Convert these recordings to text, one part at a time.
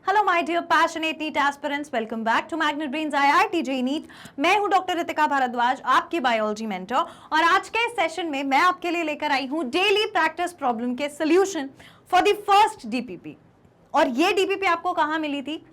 Hello my dear passionate NEET aspirants, welcome back to magnet brains IIT JEE NEET. मैं हूं doctor Ritika Bhardwaj, आपकी biology mentor, और आज के सेशन में मैं आपके लिए लेकर आई हूं डेली प्रैक्टिस प्रॉब्लम के solution for the first DPP। और ये DPP आपको कहां मिली थी?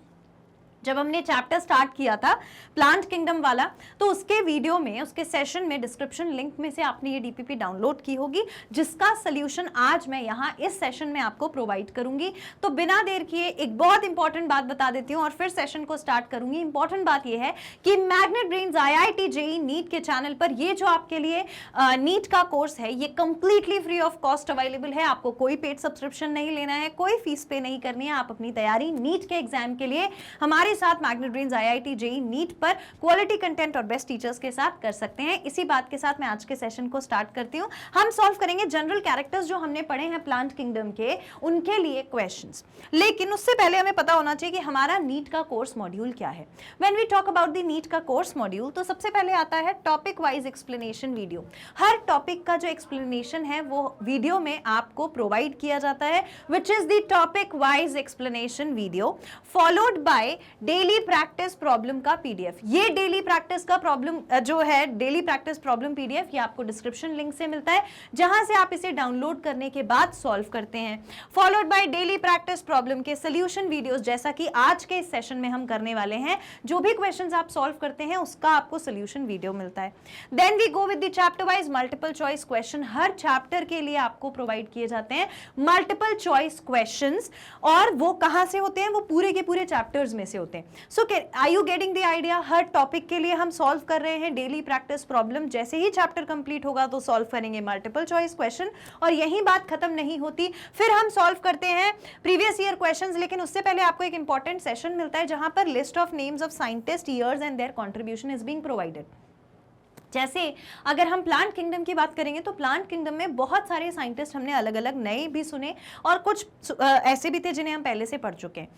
जब हमने चैप्टर स्टार्ट किया था प्लांट किंगडम वाला, तो उसके वीडियो में, उसके सेशन में डिस्क्रिप्शन लिंक में से आपने ये DPP डाउनलोड की होगी, जिसका सोल्यूशन आज मैं यहाँ इस सेशन में आपको प्रोवाइड करूंगी। तो बिना देर किए एक बहुत इंपॉर्टेंट बात बता देती हूँ और फिर सेशन को स्टार्ट करूंगी। इंपॉर्टेंट बात यह है कि magnet brains IIT JEE NEET के चैनल पर ये जो आपके लिए नीट का कोर्स है, ये completely free of cost available है। आपको कोई पेड सब्सक्रिप्शन नहीं लेना है, कोई फीस पे नहीं करनी है। आप अपनी तैयारी नीट के एग्जाम के लिए हमारे साथ magnet brains IIT JEE NEET पर क्वालिटी कंटेंट और बेस्ट टीचर्स के साथ कर सकते हैं। इसी बात के साथ मैं आज के सेशन को स्टार्ट करती हूं। हम सॉल्व करेंगे जनरल कैरेक्टर्स जो हमने पढ़े हैं प्लांट किंगडम के, उनके लिए क्वेश्चंस। लेकिन उससे पहले हमें पता होना चाहिए कि हमारा नीट का कोर्स मॉड्यूल क्या है। When we talk about the NEET का कोर्स मॉड्यूल, तो सबसे पहले आता है टॉपिक वाइज एक्सप्लेनेशन वीडियो। हर टॉपिक का जो एक्सप्लेनेशन है वो वीडियो में आपको प्रोवाइड किया जाता है, which is the topic wise explanation video, followed by daily practice problem का PDF। ये डेली प्रैक्टिस का प्रॉब्लम जो है, डेली प्रैक्टिस प्रॉब्लम PDF, ये आपको डिस्क्रिप्शन लिंक से मिलता है, जहां से आप इसे डाउनलोड करने के बाद सॉल्व करते हैं। Followed by daily practice problem के सोल्यूशन वीडियोस, जैसा कि आज के इस सेशन में हम करने वाले हैं। जो भी क्वेश्चंस आप सॉल्व करते हैं उसका आपको सोल्यूशन वीडियो मिलता है। Then we go with the chapter wise multiple choice question. हर चैप्टर के लिए आपको प्रोवाइड किए जाते हैं मल्टीपल चॉइस क्वेश्चंस, और वो कहां से होते हैं? वो पूरे के पूरे चैप्टर्स में से होते हैं। So are you getting the idea? हर टॉपिक के लिए हम सॉल्व कर रहे हैं डेली प्रैक्टिस प्रॉब्लम। जैसे ही चैप्टर कंप्लीट होगा तो सॉल्व करेंगे मल्टीपल चॉइस क्वेश्चन, और यही बात खत्म नहीं होती, फिर हम सॉल्व करते हैं प्रीवियस ईयर क्वेश्चंस। लेकिन उससे पहले आपको एक इंपॉर्टेंट सेशन मिलता है जहां पर list of names of scientist, years and there contribution is being provided. जैसे अगर हम प्लांट किंगडम की बात करेंगे तो प्लांट किंगडम में बहुत सारे साइंटिस्ट हमने अलग अलग नए भी सुने, और कुछ ऐसे भी थे जिन्हें हम पहले से पढ़ चुके हैं।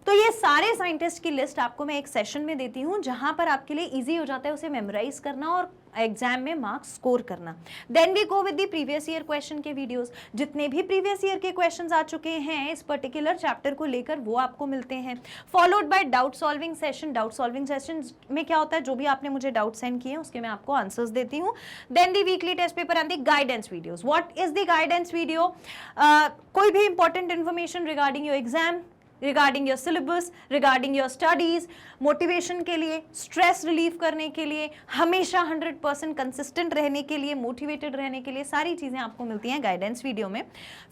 तो ये सारे साइंटिस्ट की लिस्ट आपको मैं एक सेशन में देती हूं, जहां पर आपके लिए इजी हो जाता है उसे मेमोराइज करना और एग्जाम में मार्क्स स्कोर करना। Then we go with the previous year question के वीडियोस। जितने भी प्रीवियस ईयर के क्वेश्चंस आ चुके हैं इस पर्टिकुलर चैप्टर को लेकर, वो आपको मिलते हैं। Followed by doubt solving session. Doubt solving session में क्या होता है? जो भी आपने मुझे डाउट सेंड किए हैं उसके मैं आपको आंसर्स देती हूँ। Then the weekly test paper and the guidance videos. What is the guidance video? कोई भी important information regarding your exam, regarding your syllabus, regarding your studies, motivation के लिए, स्ट्रेस रिलीव करने के लिए, हमेशा 100% कंसिस्टेंट रहने के लिए, मोटिवेटेड रहने के लिए, सारी चीजें आपको मिलती हैं गाइडेंस वीडियो में।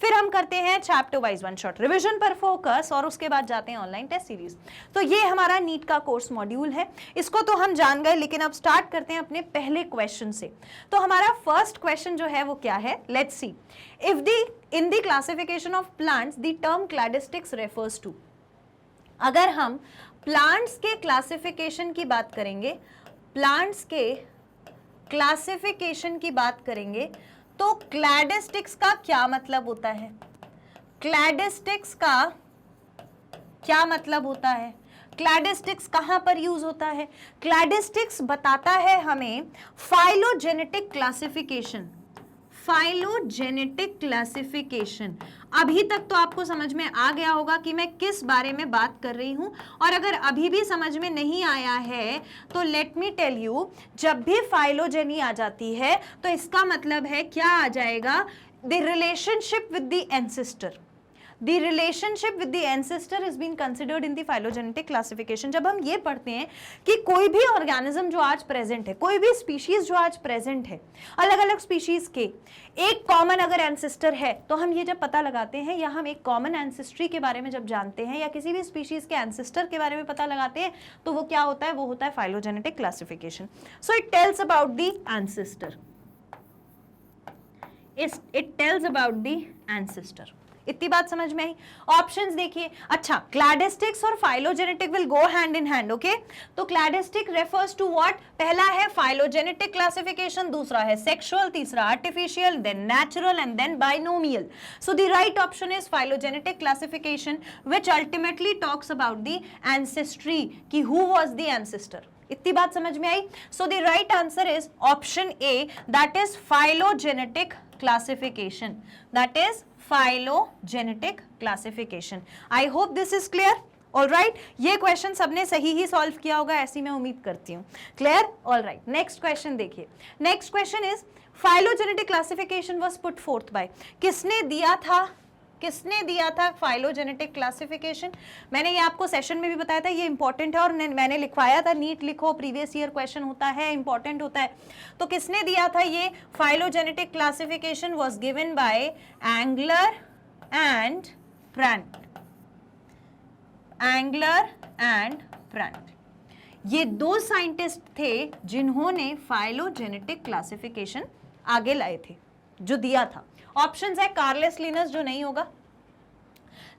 फिर हम करते हैं chapter wise one shot revision पर फोकस, और उसके बाद जाते हैं ऑनलाइन टेस्ट सीरीज। तो ये हमारा नीट का कोर्स मॉड्यूल है। इसको तो हम जान गए, लेकिन अब स्टार्ट करते हैं अपने पहले क्वेश्चन से। तो हमारा फर्स्ट क्वेश्चन जो है वो क्या है? Let's see. If in the classification of plants the term cladistics refers to। अगर हम प्लांट्स के क्लासिफिकेशन की बात करेंगे, प्लांट्स के क्लासिफिकेशन की बात करेंगे, तो क्लैडिस्टिक्स का क्या मतलब होता है? क्लैडिस्टिक्स का क्या मतलब होता है? क्लैडिस्टिक्स कहां पर यूज होता है? क्लैडिस्टिक्स बताता है हमें फाइलोजेनेटिक क्लासिफिकेशन। Phylogenetic classification. अभी तक तो आपको समझ में आ गया होगा कि मैं किस बारे में बात कर रही हूं, और अगर अभी भी समझ में नहीं आया है तो लेट मी टेल यू, जब भी फाइलोजेनी आ जाती है तो इसका मतलब है क्या आ जाएगा? The relationship with the ancestor. The relationship with the ancestor is being considered in the phylogenetic classification। जब हम ये पढ़ते हैं कि कोई भी ऑर्गेनिज्म जो आज प्रेजेंट है, कोई भी स्पीशीज जो आज प्रेजेंट है, अलग अलग स्पीशीज के एक कॉमन अगर एंसेस्टर है, तो हम ये जब पता लगाते हैं, या हम एक कॉमन एंसेस्ट्री के बारे में जब जानते हैं, या किसी भी स्पीशीज के एंसेस्टर के बारे में पता लगाते हैं, तो वो क्या होता है? वो होता है phylogenetic classification. So it tells about the ancestor. It tells about the ancestor. इतनी बात समझ में आई? ऑप्शंस देखिए। अच्छा, क्लैडिस्टिक्स और phylogenetic will go hand in hand. Okay, तो क्लैडिस्टिक रेफर्स टू व्हाट? पहला है फाइलोजेनेटिक क्लासिफिकेशन, दूसरा है सेक्सुअल, तीसरा artificial, then natural and then binomial. So the right option is phylogenetic classification, which ultimately talks about the ancestry, कि who was the ancestor. इतनी बात समझ में आई? So the right answer is option A, that is phylogenetic classification, that is phylogenetic classification. I hope this is clear. Alright, ये question सबने सही ही solve किया होगा ऐसी मैं उम्मीद करती हूँ। क्लियर? ऑलराइट, नेक्स्ट क्वेश्चन देखिए। Next question is phylogenetic classification was put forth by, किसने दिया था फाइलोजेनेटिक क्लासिफिकेशन? मैंने ये आपको सेशन में भी बताया था, ये इंपॉर्टेंट है और मैंने लिखवाया था, नीट लिखो, प्रीवियस ईयर क्वेश्चन होता है, इंपॉर्टेंट होता है। तो किसने दिया था ये phylogenetic classification? Was given by Engler and Prantl. Engler and Prantl, ये दो साइंटिस्ट थे जिन्होंने फाइलोजेनेटिक क्लासिफिकेशन आगे लाए थे, जो दिया था। ऑप्शंस है कार्लेस लिनस, जो नहीं होगा,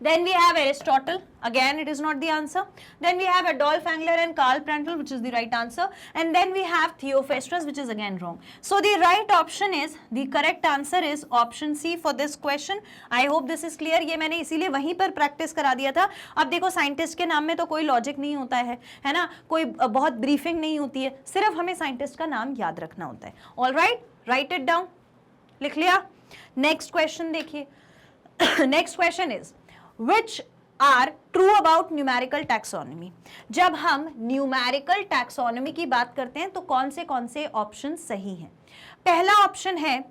then we have Aristotle, again it is not the answer, then we have Adolf Engler and Karl Prandtl, which is the right answer, and then we have Theophrastus, which is again wrong. So the right option is, the correct answer is option C for this question. I hope this is clear. ये मैंने इसीलिए वहीं पर practice करा दिया था। अब देखो साइंटिस्ट के नाम में तो कोई लॉजिक नहीं होता है ना, कोई बहुत ब्रीफिंग नहीं होती है, सिर्फ हमें साइंटिस्ट का नाम याद रखना होता है। All right, right it down, लिख लिया। नेक्स्ट क्वेश्चन देखिए। Next question is which are true about numerical taxonomy। जब हम न्यूमेरिकल टैक्सोनॉमी की बात करते हैं तो कौन से ऑप्शन सही हैं? पहला ऑप्शन है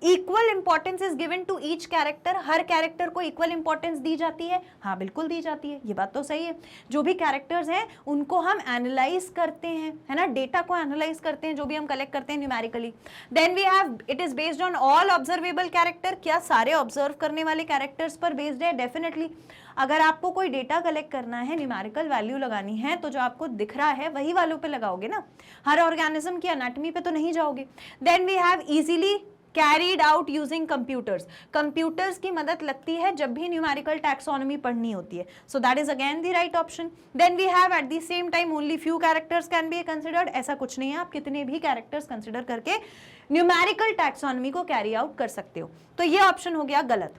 equal importance is given to each character, हर कैरेक्टर को इक्वल इंपॉर्टेंस दी जाती है। हाँ बिल्कुल दी जाती है, ये बात तो सही है। जो भी कैरेक्टर्स हैं उनको हम एनालाइज करते हैं, है ना, डेटा को एनालाइज करते हैं जो भी हम कलेक्ट करते हैं numerically. Then we have it is based on all observable character, क्या सारे ऑब्जर्व करने वाले कैरेक्टर्स पर बेस्ड है? डेफिनेटली। अगर आपको कोई डेटा कलेक्ट करना है, न्यूमेरिकल वैल्यू लगानी है, तो जो आपको दिख रहा है वही वालों पे लगाओगे ना, हर ऑर्गेनिज्म की एनाटॉमी पे तो नहीं जाओगे। Then we have easily carried out using computers, computers की मदद लगती है जब भी न्यूमेरिकल टैक्सोनॉमी पढ़नी होती है। So that is again the right option. Then we have at the same time only few characters can be considered, ऐसा कुछ नहीं है, आप कितने भी कैरेक्टर्स कंसिडर करके न्यूमेरिकल टैक्सोनॉमी को कैरी आउट कर सकते हो। तो ये ऑप्शन हो गया गलत।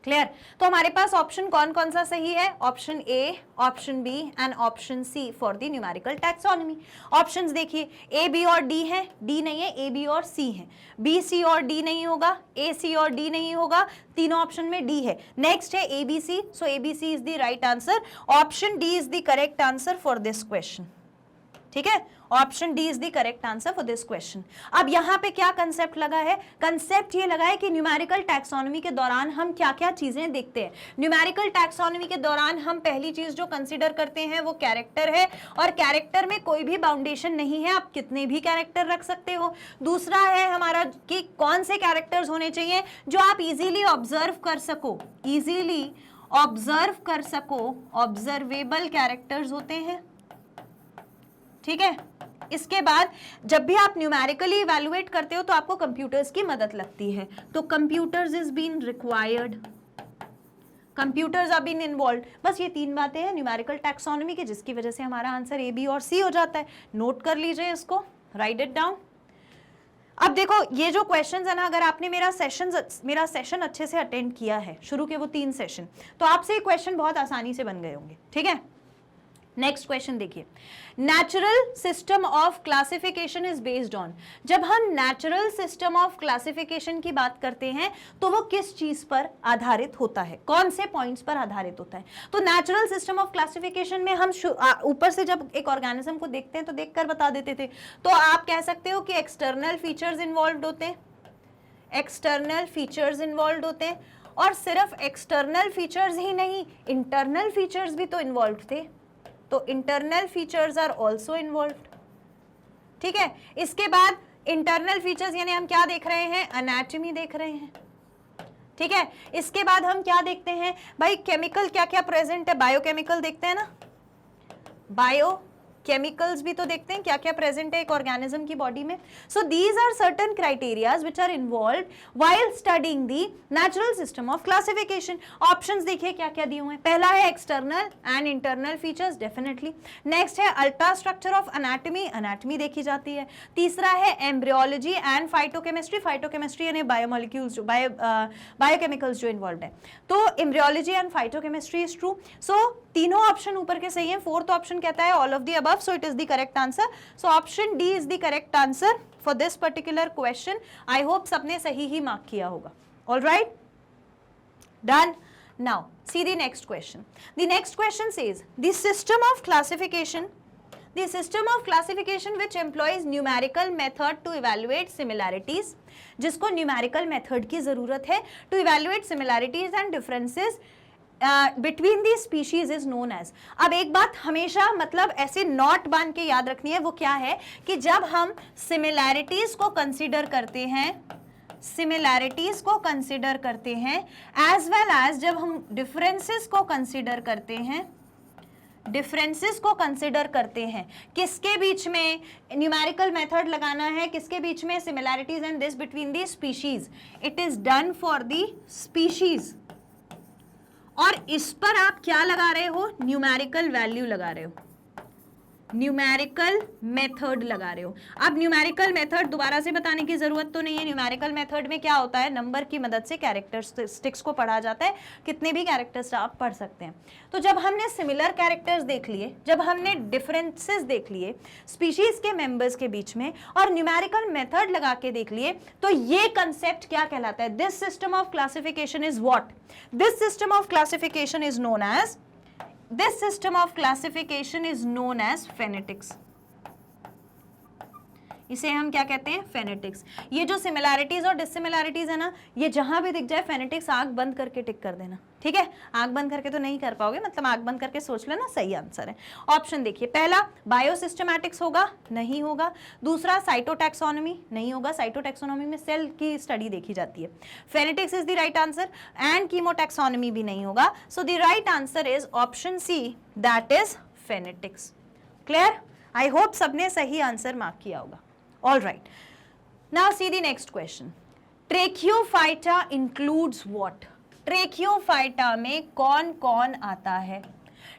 क्लियर? तो हमारे पास ऑप्शन कौन कौन सा सही है? Option A, option B and option C for the numerical taxonomy. Options देखिए, ए बी और डी है, डी नहीं है, ए बी और सी है, बी सी और डी नहीं होगा, ए सी और डी नहीं होगा, तीनों ऑप्शन में डी है। नेक्स्ट है A B C, so A B C is the right answer. Option D is the correct answer for this question. ठीक है, option D is the correct answer for this question. अब यहाँ पे क्या concept लगा है? Concept ये लगा है कि न्यूमेरिकल टैक्सोनॉमी के दौरान हम क्या क्या चीजें देखते हैं। न्यूमेरिकल टैक्सोनॉमी के दौरान हम पहली चीज जो कंसीडर करते हैं वो कैरेक्टर है, और कैरेक्टर में कोई भी बाउंडेशन नहीं है, आप कितने भी कैरेक्टर रख सकते हो। दूसरा है हमारा कि कौन से कैरेक्टर्स होने चाहिए जो आप इजीली ऑब्जर्व कर सको, इजीली ऑब्जर्व कर सको, ऑब्जर्वेबल कैरेक्टर्स होते हैं। ठीक है, इसके बाद जब भी आप न्यूमेरिकली इवैल्यूएट करते हो तो आपको कंप्यूटर्स की मदद लगती है, तो computers is been required, computers are been involve. बस ये तीन बातें हैं न्यूमेरिकल टैक्सोनॉमी की, जिसकी वजह से हमारा आंसर ए, बी और सी हो जाता है। नोट कर लीजिए इसको, राइट इट डाउन। अब देखो ये जो क्वेश्चंस है ना, अगर आपने मेरा सेशन अच्छे से अटेंड किया है, शुरू के वो 3 सेशन, तो आपसे ये क्वेश्चन बहुत आसानी से बन गए होंगे। ठीक है, नेक्स्ट क्वेश्चन देखिए, natural system of classification is based on. जब हम नेचुरल सिस्टम ऑफ क्लासिफिकेशन की बात करते हैं तो वो किस चीज पर आधारित होता है, कौन से पॉइंट्स पर आधारित होता है? तो नेचुरल सिस्टम ऑफ क्लासिफिकेशन में हम ऊपर से जब एक ऑर्गेनिज्म को देखते हैं तो देखकर बता देते थे, तो आप कह सकते हो कि एक्सटर्नल फीचर्स इन्वॉल्व होते हैं, एक्सटर्नल फीचर्स इन्वॉल्व होते हैं, और सिर्फ एक्सटर्नल फीचर्स ही नहीं, इंटरनल फीचर्स भी तो इन्वॉल्व थे, तो internal features are also involved. ठीक है, इसके बाद इंटरनल फीचर्स यानी हम क्या देख रहे हैं? एनाटॉमी देख रहे हैं। ठीक है, इसके बाद हम क्या देखते हैं भाई? केमिकल क्या क्या प्रेजेंट है, बायोकेमिकल देखते हैं ना, बायो केमिकल्स भी तो देखते हैं क्या क्या प्रेजेंट है एक ऑर्गेनिज्म की बॉडी में। So these are certain criterias which are involved while studying the natural system of classification. Options देखिए क्या क्या दिए हुए हैं। पहला है external and internal features, definitely. Next है ultra structure of anatomy, anatomy देखी जाती है। तीसरा है एम्ब्रियोलॉजी एंड फाइटोकेमिस्ट्री, फाइटोकेमिस्ट्री यानी बायोमोलिक्यूल्स जो बायोकेमिकल्स जो इन्वॉल्व है, तो embryology and phytochemistry is true. So तीनों ऑप्शन ऊपर के सही हैं। फोर्थ ऑप्शन कहता है all of the above, so it is the correct answer. So option D is the correct answer for this particular question. I hope सबने सही ही mark किया होगा. All right, done. Now, see the next question. The next question says, the system of classification which employs numerical method to evaluate similarities, जिसको numerical method की ज़रूरत है to evaluate similarities and differences between these species is known as. अब एक बात हमेशा मतलब ऐसे नॉट बांध के याद रखनी है, वो क्या है कि जब हम similarities को कंसिडर करते हैं, सिमिलैरिटीज को कंसिडर करते हैं, एज वेल एज जब हम डिफरेंसेस को कंसिडर करते हैं, डिफरेंसेस को कंसिडर करते हैं, किसके बीच में न्यूमेरिकल मेथड लगाना है, किसके बीच में similarities and this between the species, it is done for the species. और इस पर आप क्या लगा रहे हो, न्यूमेरिकल वैल्यू लगा रहे हो, न्यूमेरिकल मेथड लगा रहे हो। अब न्यूमेरिकल मेथड दोबारा से बताने की जरूरत तो नहीं है। न्यूमेरिकल मेथड में क्या होता है, नंबर की मदद से कैरेक्टरिस्टिक्स को पढ़ा जाता है, कितने भी कैरेक्टर्स आप पढ़ सकते हैं। तो जब हमने सिमिलर कैरेक्टर्स देख लिए, जब हमने डिफरेंसेस देख लिए स्पीशीज के मेंबर्स के बीच में और न्यूमेरिकल मेथड लगा के देख लिए, तो ये कंसेप्ट क्या कहलाता है, this system of classification is what, this system of classification is known as, this system of classification is known as phonetics. इसे हम क्या कहते हैं, फेनेटिक्स। ये जो सिमिलैरिटीज और डिसिमिलैरिटीज है ना, ये जहां भी दिख जाए फेनेटिक्स आंख बंद करके टिक कर देना, ठीक है। आंख बंद करके तो नहीं कर पाओगे, मतलब आंख बंद करके सोच लेना, सही आंसर है। ऑप्शन देखिए, पहला बायोसिस्टमैटिक्स होगा, नहीं होगा। दूसरा साइटोटैक्सोनॉमी, नहीं होगा, साइटोटैक्सोनॉमी में सेल की स्टडी देखी जाती है। Phenetics is the right answer and chemotaxonomy भी नहीं होगा। So the right answer is option C, that is phenetics. Clear? I hope सबने सही आंसर मार्क किया होगा। All right. Now see the next question. Tracheophyta includes what? Tracheophyta में कौन कौन आता है?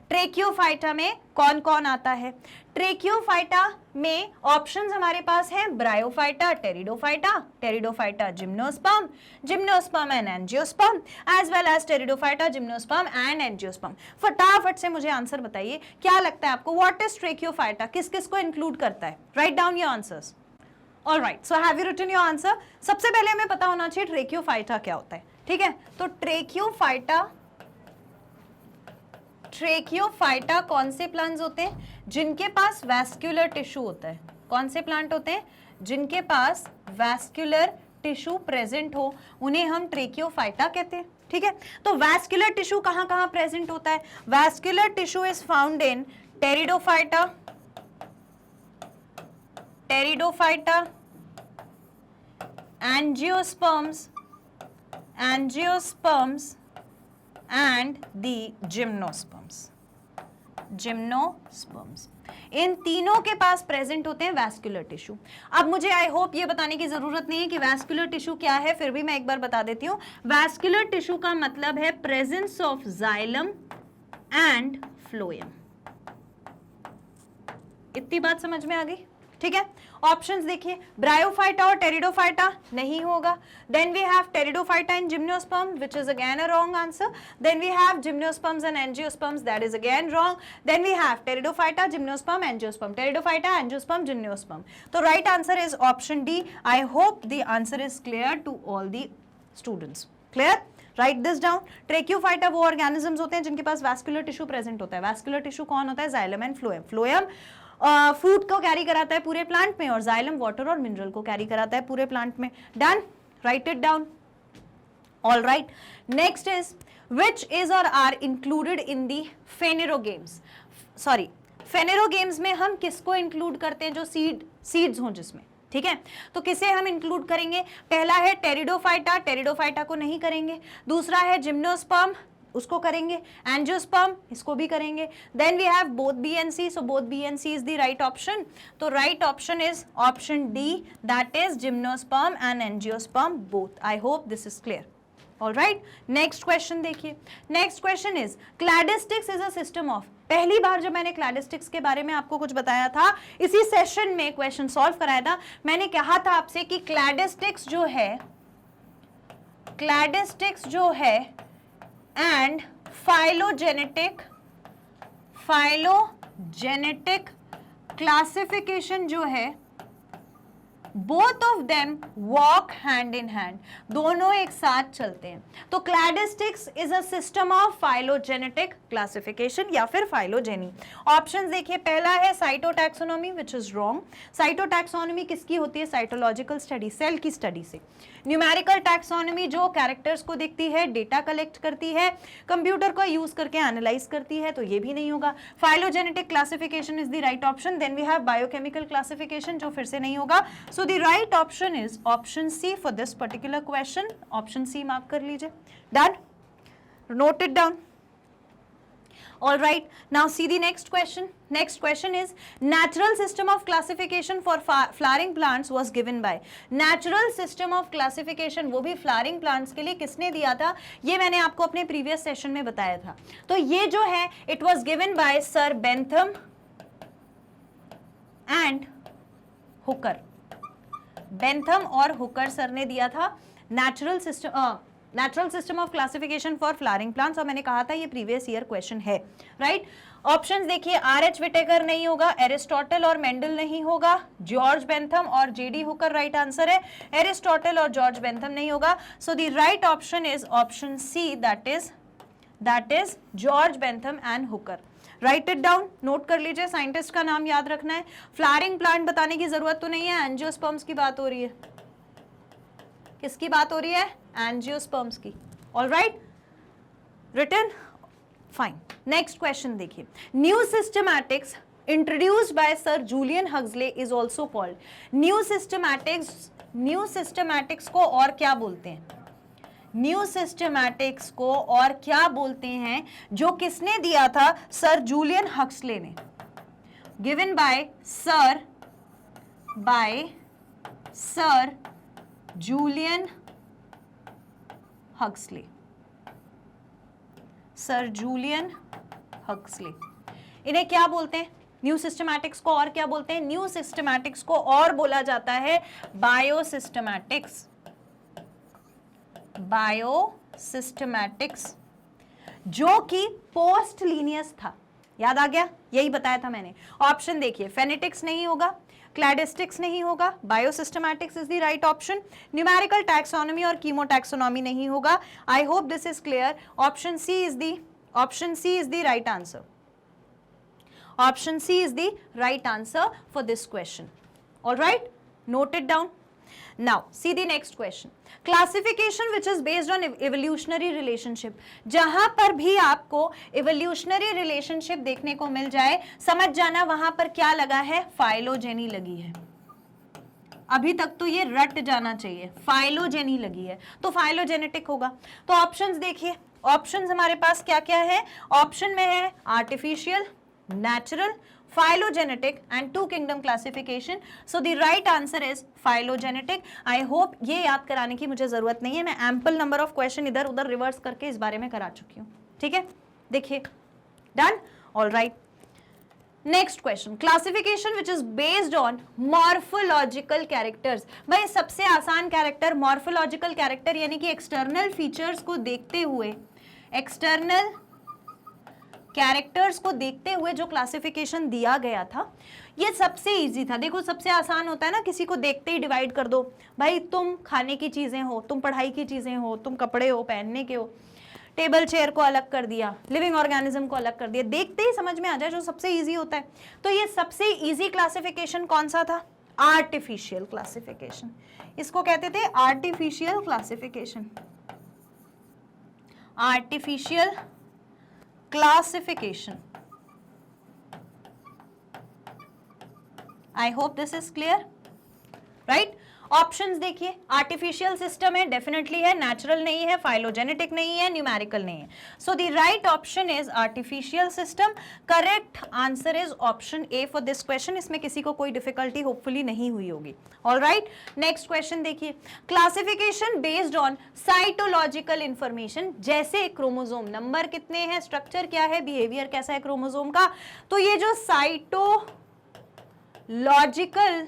ट्रेकियोफाइटा में कौन कौन आता है? ट्रेकियोफाइटा में ऑप्शंस हमारे पास हैं, bryophyta, pteridophyta, pteridophyta gymnosperm, gymnosperm and angiosperm, as well as pteridophyta, gymnosperm and angiosperm. फटाफट से मुझे आंसर बताइए, क्या लगता है आपको, व्हाट इज ट्रेकियोफाइटा, किस किस को इंक्लूड करता है? Write down your answers. All right, so have you written your answer? सबसे पहले हमें पता होना चाहिए ट्रेकियोफाइटा क्या होता है, ठीक है। तो ट्रेकियोफाइटा कौन से प्लांट्स होते हैं, जिनके पास वैस्कुलर टिश्यू होता है। कौन से प्लांट होते हैं, जिनके पास वैस्कुलर टिश्यू प्रेजेंट हो, उन्हें हम ट्रेकियोफाइटा कहते हैं, ठीक है। तो वैस्कुलर टिश्यू कहाँ कहाँ प्रेजेंट होता है? Vascular tissue is found in pteridophyta, pteridophyta, angiosperms and the gymnosperms. इन तीनों के पास प्रेजेंट होते हैं वैस्कुलर टिश्यू। अब मुझे आई होप ये बताने की जरूरत नहीं है कि वैस्कुलर टिश्यू क्या है, फिर भी मैं एक बार बता देती हूँ। वैस्कुलर टिश्यू का मतलब है presence of xylem and phloem. इतनी बात समझ में आ गई, ठीक है। ऑप्शंस देखिए, ब्रायोफाइटा और टेरिडोफाइटा नहीं होगा। Then we have pteridophyta and gymnosperm, which is again a wrong answer. Then we have gymnosperms and angiosperms, that is again wrong. Then we have pteridophyta, gymnosperm, angiosperm, pteridophyta, angiosperm, gymnosperm. तो right answer is option D. I hope the answer is clear to all the students. Clear? Write this down. Tracheophyta वो organisms होते हैं जिनके पास vascular tissue present होता है। Vascular tissue कौन होता है? Xylem and phloem. Phloem food को कैरी कराता है पूरे प्लांट में, और जाइलम वाटर और मिनरल को कैरी कराता है पूरे प्लांट में। Done? Write it down. All right, next is which is और are included in the phanerogams. Sorry, phanerogams में हम किसको इंक्लूड करते हैं? जो सीड्स हों जिसमें, ठीक है। तो किसे हम इंक्लूड करेंगे? पहला है टेरिडोफाइटा, टेरिडोफाइटा को नहीं करेंगे। दूसरा है जिम्नोस्पर्म, उसको करेंगे। एंजियोस्पर्म, इसको भी करेंगे। Then we have both B and C, so both B and C is the right option. तो right option is option D, that is gymnosperm and angiosperm both. I hope this is clear. All right, next question देखिए। Next question is cladistics is a system of. पहली बार जब मैंने cladistics के बारे में आपको कुछ बताया था, इसी सेशन में क्वेश्चन सॉल्व कराया था, मैंने कहा था आपसे कि क्लैडिस्टिक्स जो है एंड फाइलोजेनेटिक क्लासिफिकेशन जो है, both of them walk hand in hand, दोनों एक साथ चलते हैं। तो cladistics is a system of phylogenetic classification या फिर फाइलोजेनी। ऑप्शंस देखिए, पहला है cytotaxonomy which is wrong. Cytotaxonomy किसकी होती है? साइटोलॉजिकल स्टडी, सेल की स्टडी से। न्यूमेरिकल टैक्सोनॉमी जो कैरेक्टर्स को देखती है, डेटा कलेक्ट करती है, कंप्यूटर को यूज करके एनालाइज करती है, तो ये भी नहीं होगा। Phylogenetic classification is the right option. Then we have biochemical classification, जो फिर से नहीं होगा। So the right option is option C for this particular question. Option C mark कर लीजिए। Done, note it down. All right, now see the next question. Next question is natural system of classification for flowering plants was given by. Natural system of classification वो भी flowering plants के लिए किसने दिया था? ये मैंने आपको अपने previous session में बताया था। तो ये जो है it was given by Sir Bentham and Hooker. Bentham और Hooker सर ने दिया था natural system of classification for flowering plants, और मैंने कहा था ये प्रीवियस ईयर क्वेश्चन है, राइट। ऑप्शंस देखिए, आर.एच. विटेकर नहीं होगा, एरिस्टोटल और मेंडल नहीं होगा, जॉर्ज बेंथम और जे.डी. हुकर राइट आंसर है। एरिस्टोटल और जॉर्ज बेंथम नहीं होगा। So the right option is option C, that is George Bentham and Hooker. Write it down, note कर लीजिए, साइंटिस्ट का नाम याद रखना है। फ्लावरिंग प्लांट बताने की जरूरत तो नहीं है, एंजियोस्पर्म्स की बात हो रही है। किसकी बात हो रही है? एंजियोस्पर्म्स की। All right, written, fine. Next question देखिए, new systematics introduced by sir Julian Huxley is also called. New systematics को और क्या बोलते हैं? न्यू सिस्टमैटिक्स को और क्या बोलते हैं, जो किसने दिया था? सर जूलियन हक्सले ने। Given by sir Julian Huxley. Sir Julian Huxley, इन्हें क्या बोलते हैं? न्यू सिस्टमैटिक्स को और क्या बोलते हैं? न्यू सिस्टमैटिक्स को और बोला जाता है बायोसिस्टमैटिक्स। बायोसिस्टमैटिक्स जो कि पोस्ट लीनियस था, याद आ गया? यही बताया था मैंने। ऑप्शन देखिए, फेनेटिक्स नहीं होगा, क्लैडिस्टिक्स नहीं होगा, biosystematics is the right option. Numerical taxonomy और कीमोटैक्सोनॉमी नहीं होगा। I hope this is clear. Option C is the right answer. Option C is the right answer for this question. All right, note it down. Now see the next question. Classification which is based on evolutionary relationship. जहां पर भी आपको evolutionary relationship देखने को मिल जाए, समझ जाना वहां पर क्या लगा है? फाइलोजेनी लगी है। अभी तक तो ये रट जाना चाहिए, फाइलोजेनी लगी है तो फाइलोजेनेटिक होगा। तो ऑप्शंस देखिए, ऑप्शंस हमारे पास क्या क्या है? ऑप्शन में है artificial, natural, phylogenetic and two kingdom classification. So the right answer is phylogenetic. I hope ये याद कराने की मुझे जरूरत नहीं है, मैं ample number of question इधर उधर रिवर्स करके इस बारे में करा चुकी हूँ, ठीक है? देखिए, done, all right. Next question, classification which is based on morphological characters. भाई सबसे आसान कैरेक्टर मॉर्फोलॉजिकल कैरेक्टर, यानी कि एक्सटर्नल फीचर्स को देखते हुए, एक्सटर्नल कैरेक्टर्स को देखते हुए जो क्लासिफिकेशन दिया गया था, ये सबसे इजी था। देखो सबसे आसान होता है ना, किसी को देखते ही डिवाइड कर दो, भाई तुम खाने की चीजें हो, तुम पढ़ाई की चीजें हो, तुम कपड़े हो, पहनने के हो। टेबल चेयर को अलग कर दिया, लिविंग ऑर्गेनिज्म को अलग कर दिया, देखते ही समझ में आ जाए, जो सबसे इजी होता है। तो ये सबसे इजी क्लासिफिकेशन कौन सा था? Artificial classification. इसको कहते थे artificial classification. Artificial classification. I hope this is clear, right? Options देखिए, आर्टिफिशियल सिस्टम है, डेफिनेटली है, नेचुरल नहीं है, फाइलोजेनेटिक नहीं है, न्यूमेरिकल नहीं है। सो the right option is artificial system. Correct answer is option A for this question. इसमें किसी को कोई डिफिकल्टी होपफुली नहीं हुई होगी। ऑल राइट, नेक्स्ट क्वेश्चन देखिए, classification based on cytological information, जैसे क्रोमोसोम नंबर कितने हैं, स्ट्रक्चर क्या है, बिहेवियर कैसा है क्रोमोसोम का। तो ये जो साइटोलॉजिकल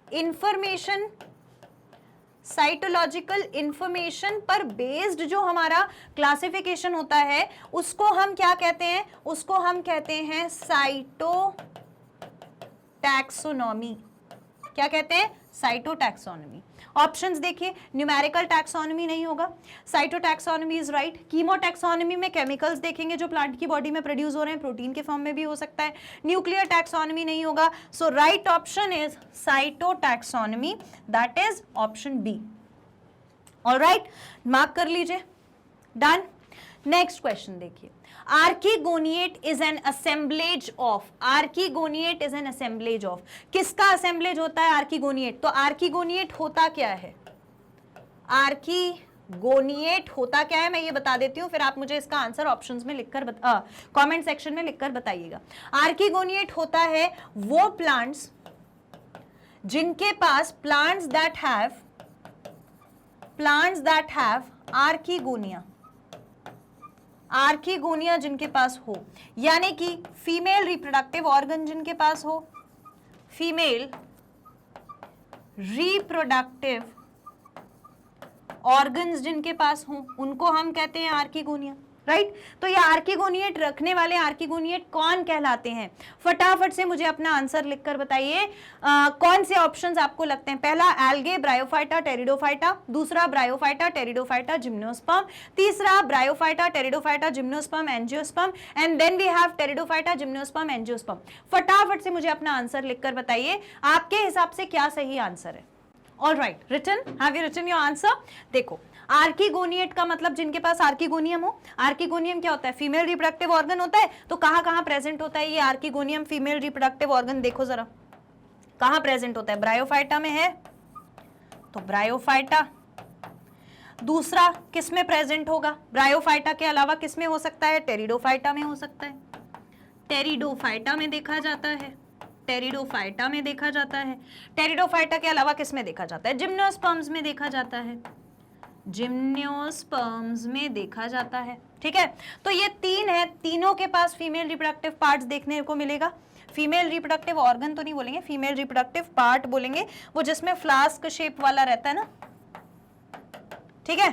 इंफॉर्मेशन, साइटोलॉजिकल इंफॉर्मेशन पर बेस्ड जो हमारा क्लासिफिकेशन होता है, उसको हम क्या कहते हैं? उसको हम कहते हैं साइटोटैक्सोनॉमी। क्या कहते हैं? साइटोटैक्सोनॉमी। ऑप्शंस देखिए, न्यूमेरिकल टैक्सोनॉमी नहीं होगा, साइटोटैक्सोनॉमी इज राइट। कीमोटैक्सोनॉमी में केमिकल्स देखेंगे जो प्लांट की बॉडी में प्रोड्यूस हो रहे हैं, प्रोटीन के फॉर्म में भी हो सकता है। न्यूक्लियर टैक्सोनॉमी नहीं होगा, so right option is cytotaxonomy, that is option B. Alright, mark कर लीजिए, डन। नेक्स्ट क्वेश्चन देखिए, archegoniate is an assemblage of, archegoniate is an assemblage of, किसका असेंबलेज होता है आर्कीगोनिएट? तो आर्कीगोनिएट होता क्या है? आर्कीगोनिएट होता क्या है मैं ये बता देती हूं, फिर आप मुझे इसका आंसर ऑप्शंस में लिखकर कमेंट सेक्शन में लिखकर बताइएगा। आर्कीगोनिएट होता है वो प्लांट्स जिनके पास plants that have archegonia, archegonia जिनके पास हो, यानी कि फीमेल रिप्रोडक्टिव ऑर्गन जिनके पास हो, फीमेल रिप्रोडक्टिव ऑर्गन्स जिनके पास हो, उनको हम कहते हैं आर्कीगोनिया, राइट। तो ये आर्कीगोनिएट रखने वाले आर्कीगोनिएट कौन कहलाते हैं? फटाफट से मुझे अपना आंसर लिखकर बताइए, कौन से ऑप्शंस आपको लगते हैं? पहला एल्गे, ब्रायोफाइटा, टेरिडोफाइटा, दूसरा ब्रायोफाइटा, टेरिडोफाइटा, जिम्नोस्पर्म, तीसरा bryophyta, pteridophyta, gymnosperm, angiosperm, and then we have pteridophyta, gymnosperm, angiosperm. फटाफट से मुझे अपना आंसर लिखकर बताइए, आपके हिसाब से क्या सही आंसर है? All right, written, have you written your answer? देखो, आर्कीगोनिएट का मतलब जिनके पास आर्कीगोनियम हो। आर्कीगोनियम क्या होता है? फीमेल रिप्रोडक्टिव ऑर्गन होता है। तो कहां प्रेजेंट होता है ये आर्कीगोनियम फीमेल रिप्रोडक्टिव ऑर्गन? देखो जरा कहां प्रेजेंट होता है। ब्रायोफाइटा में है, तो ब्रायोफाइटा। दूसरा किस में प्रेजेंट होगा? ब्रायोफाइटा के अलावा किस में हो सकता है? टेरिडोफाइटा में हो सकता है, टेरिडोफाइटा में देखा जाता है, टेरिडोफाइटा में देखा जाता है। टेरिडोफाइटा के अलावा किस में देखा जाता है? जिम्नोस्पर्म्स में देखा जाता है, जिम्नोस्पर्म्स में देखा जाता है, ठीक है। तो ये तीन है, तीनों के पास फीमेल रिप्रोडक्टिव पार्ट्स देखने को मिलेगा। फीमेल रिप्रोडक्टिव ऑर्गन तो नहीं बोलेंगे, फीमेल रिप्रोडक्टिव पार्ट बोलेंगे, वो जिसमें फ्लास्क शेप वाला रहता है ना, ठीक है,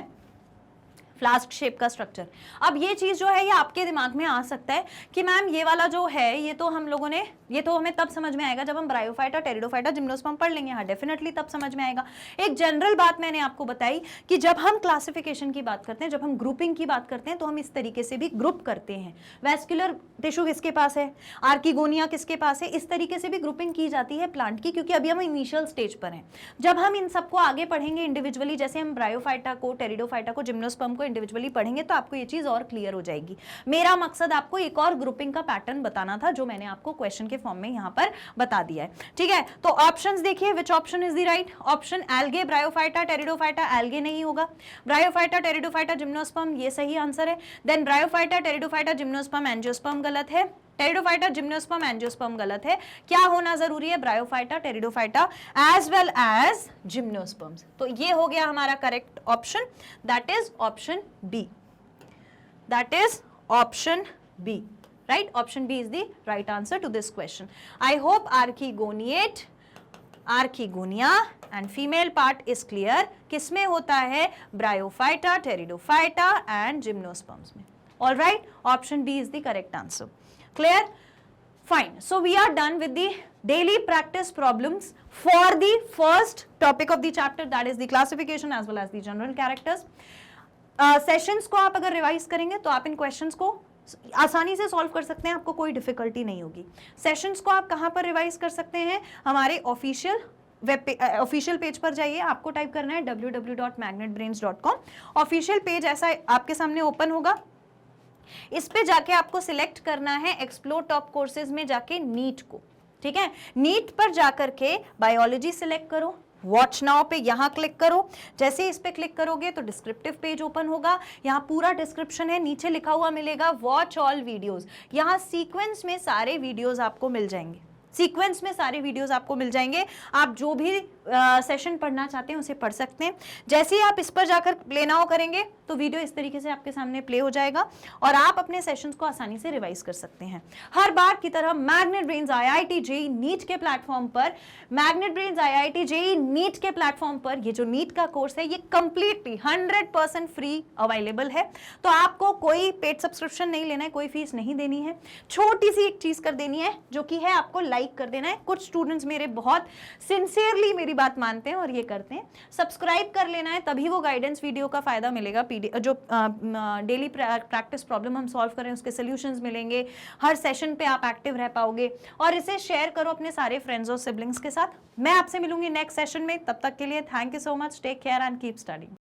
फ्लास्क शेप का स्ट्रक्चर। अब ये चीज जो है ये आपके दिमाग में आ सकता है कि मैम ये वाला जो है ये तो हम लोगों ने, ये तो हमें तब समझ में आएगा जब हम ब्रायोफाइटा, टेरिडोफाइटा, जिम्नोस्पर्म पढ़ लेंगे। हाँ, डेफिनेटली तब समझ में आएगा। एक जनरल बात मैंने आपको बताई कि जब हम क्लासिफिकेशन की बात करते हैं, जब हम ग्रुपिंग की बात करते हैं, तो हम इस तरीके से भी ग्रुप करते हैं। वैस्कुलर टिश्यू किसके पास है, आर्कीगोनिया किसके पास है, इस तरीके से भी ग्रुपिंग की जाती है प्लांट की, क्योंकि अभी हम इनिशियल स्टेज पर हैं। जब हम इन सबको आगे पढ़ेंगे इंडिविजुअली, जैसे हम ब्रायोफाइटा को, टेरिडोफाइटा को, जिम्नोस्पर्म को इंडिविजुअली पढ़ेंगे, तो आपको ये चीज और क्लियर हो जाएगी। मेरा मकसद आपको एक और ग्रुपिंग का पैटर्न बताना था, जो मैंने आपको क्वेश्चन के फॉर्म में यहां पर बता दिया है, ठीक है। तो ऑप्शंस देखिए, which option is the right option? Algae, bryophyta, pteridophyta. Algae नहीं होगा, ब्रायोफाइटा, टेरिडोफाइटा, जिम्नोस्पर्म ये सही आंसर है। Then bryophyta, pteridophyta, gymnosperm, angiosperm गलत है। टेरिडोफाइटा, जिम्नोस्पर्म, एंजियोस्पर्म गलत है। क्या होना जरूरी है? Bryophyta, pteridophyta as well as gymnosperms. तो ये हो गया हमारा correct option, that is option B, that is option B, right? Option B is the right answer to this question. I hope archegoniate, archegonia and female part is clear. किसमें होता है? Bryophyta, Pteridophyta and Gymnosperms में. All right, option B is the correct answer. Clear? Fine. So we are done with the daily practice problems for the first topic of the chapter, that is the classification as well as the general characters. Sessions को आप अगर revise करेंगे तो आप इन questions को आसानी से solve कर सकते हैं, आपको कोई डिफिकल्टी नहीं होगी। सेशंस को आप कहां पर रिवाइज कर सकते हैं? हमारे ऑफिशियल पेज पर जाइए, आपको टाइप करना है www.magnetbrains.com। ऑफिशियल पेज ऐसा आपके सामने ओपन होगा, इस पे जाके आपको सिलेक्ट करना है एक्सप्लोर टॉप कोर्सेज में जाके नीट को, ठीक है। नीट पर जाकर के बायोलॉजी सिलेक्ट करो, वॉच नाउ पे यहां क्लिक करो। जैसे इस पे क्लिक करोगे तो डिस्क्रिप्टिव पेज ओपन होगा, यहाँ पूरा डिस्क्रिप्शन है, नीचे लिखा हुआ मिलेगा वॉच ऑल वीडियोस। यहाँ सीक्वेंस में सारे वीडियोस आपको मिल जाएंगे, सीक्वेंस में सारे वीडियोस आपको मिल जाएंगे। आप जो भी सेशन पढ़ना चाहते हैं उसे पढ़ सकते हैं। जैसे ही आप इस पर जाकर प्ले नाउ करेंगे तो वीडियो इस तरीके से आपके सामने प्ले हो जाएगा और आप अपने सेशंस को आसानी से रिवाइज कर सकते हैं। हर बार की तरह magnet brains IIT JEE NEET के प्लेटफॉर्म पर, magnet brains IIT JEE NEET के प्लेटफॉर्म पर ये जो नीट का कोर्स है ये कंप्लीटली 100% फ्री अवेलेबल है। तो आपको कोई पेड सब्सक्रिप्शन नहीं लेना है, कोई फीस नहीं देनी है। छोटी सी एक चीज कर देनी है जो कि है आपको लाइक कर देना है। कुछ स्टूडेंट्स मेरे बहुत सिंसियरली मेरी बात मानते हैं और ये करते हैं। सब्सक्राइब कर लेना है, तभी वो गाइडेंस वीडियो का फायदा मिलेगा। जो डेली प्रैक्टिस प्रॉब्लम हम सॉल्व करें उसके सोल्यूशंस मिलेंगे, हर सेशन पे आप एक्टिव रह पाओगे। और इसे शेयर करो अपने सारे फ्रेंड्स और सिबलिंग्स के साथ। मैं आपसे मिलूंगी नेक्स्ट सेशन में, तब तक के लिए thank you so much, take care and keep studying.